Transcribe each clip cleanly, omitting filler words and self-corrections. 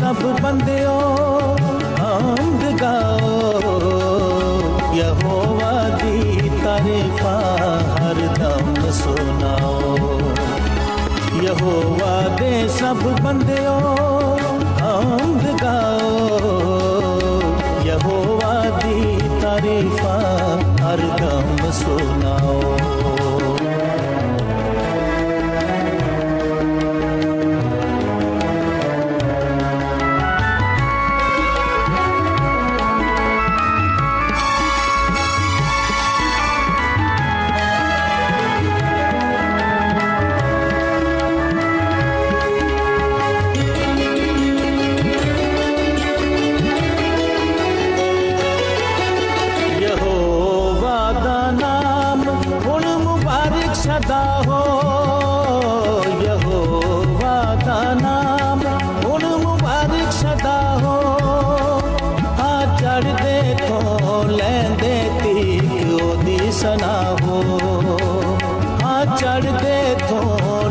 सब बंदियों हम्द गाओ, यहोवा दी तारीफा हर दम सुनाओ। यहोवा दे सब बंदियों हम्द गाओ, यहोवा दी तारीफा हर दम सुनाओ। सदा हो यहोवा दा नाम हुण मुबारक सदा हो। हाँ चढ़दे तो लैंदे तीक ओदी सना हो, हाँ चढ़दे तो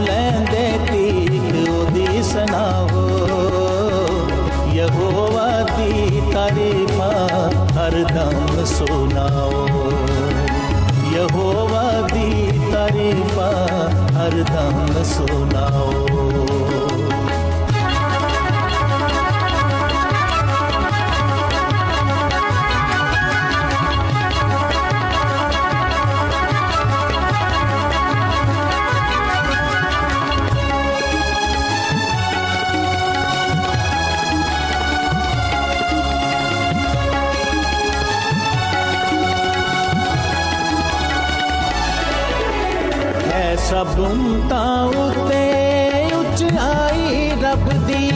लैंदे तीक ओदी सना हो। यहोवा दी तारीफा हर दम सुनाओ, यहोवा दी तारीफा हर दम सुनाओ। सब उम्मतां उते उचाई रब दी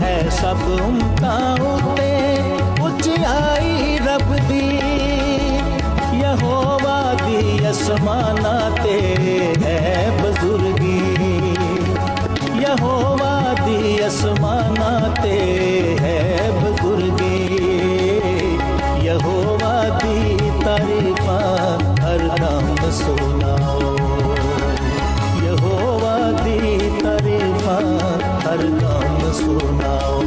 है, सब उम्मतां उते उचाई रब दी। यहोवा दी असमाना ते है बुजुर्गी, यहोवा दी असमाना ते है बुजुर्गी। यहोवा दी तारीफा हर दम सुनाओ, यहोवा दी तारीफा हर दम सुनाओ।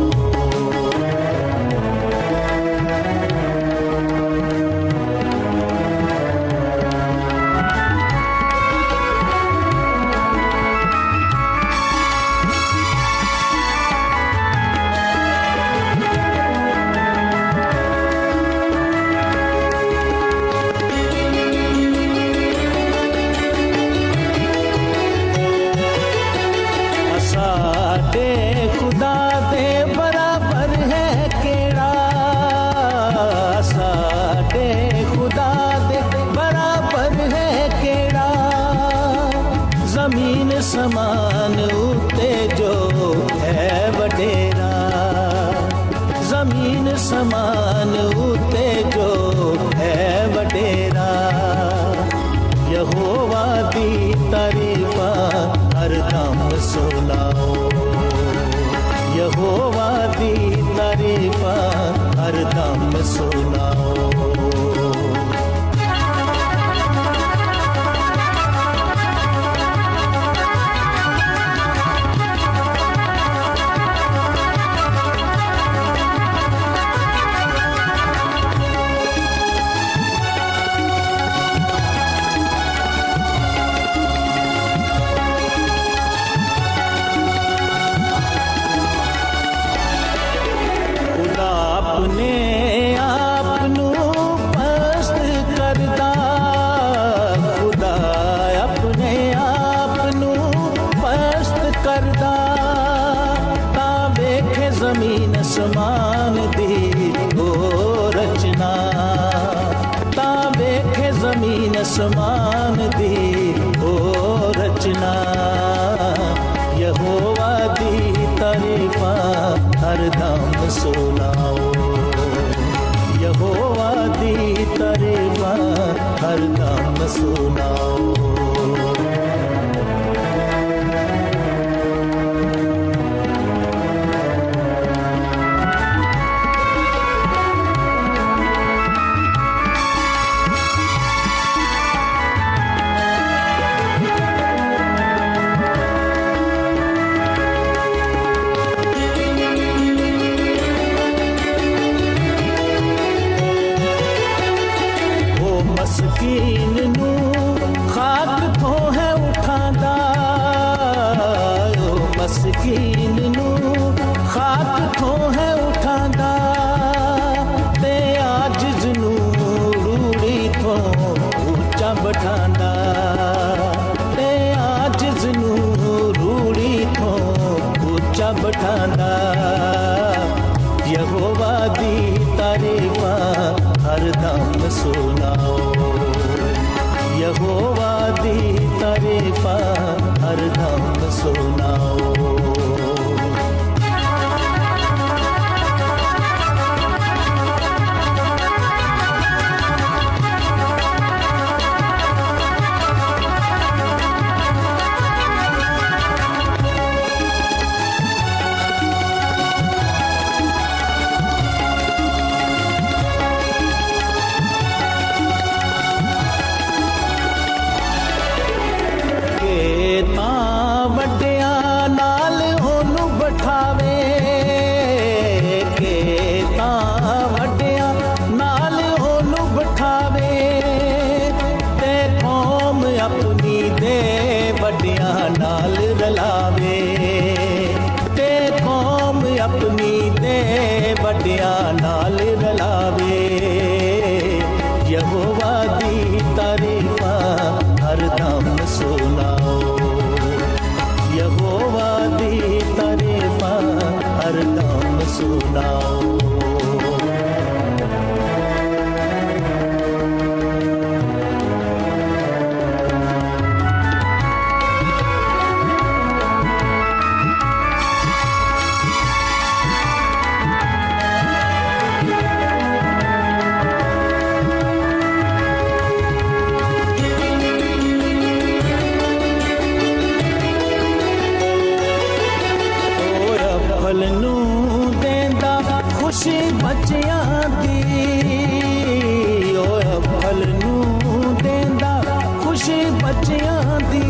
खुदा दे बराबर है केड़ा, साडे खुदा दे बराबर है केड़ा। जमीन समान उते जो है वडेरा, जमीन समान उते जो है वडेरा। यहोवा दी तारीफा हर दम सुनाओ, यहोवा दी तारीफा हर दम सुनाओ। अपने आपनू पस्त करदा, खुदा अपने आपनू पस्त करदा। तां वेखे जमीन समान दी ओ रचना, तां वेखे जमीन समान दी ओ रचना। यहोवा दी तारीफा हर दम सुनाओ, यहोवा दी तारीफा हर दम सुनाओ। बिठांदा यहोवा दी तारीफा हरदम सुनाओ यहोवा दी तारीफा हरदम सुनाओ नाल रलावे यहोवा दी तारीफा हरदम सुनाओ यहोवा दी तारीफा हरदम सुनाओ खुशी बच्चियां दी ओए फल नूं देंदा खुशी बच्चियां दी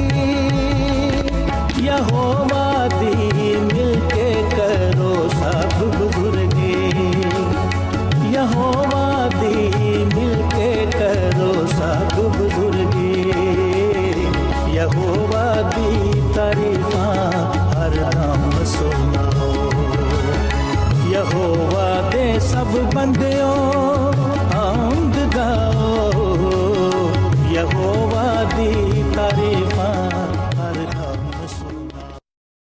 यहोवा दी मिल के करो सब बुजुर्गे यहोवा दी मिल के करो सब बुजुर्गे यहोवा दी तारीफा हरदम सुनाओ यहोवा दे सब बंदियों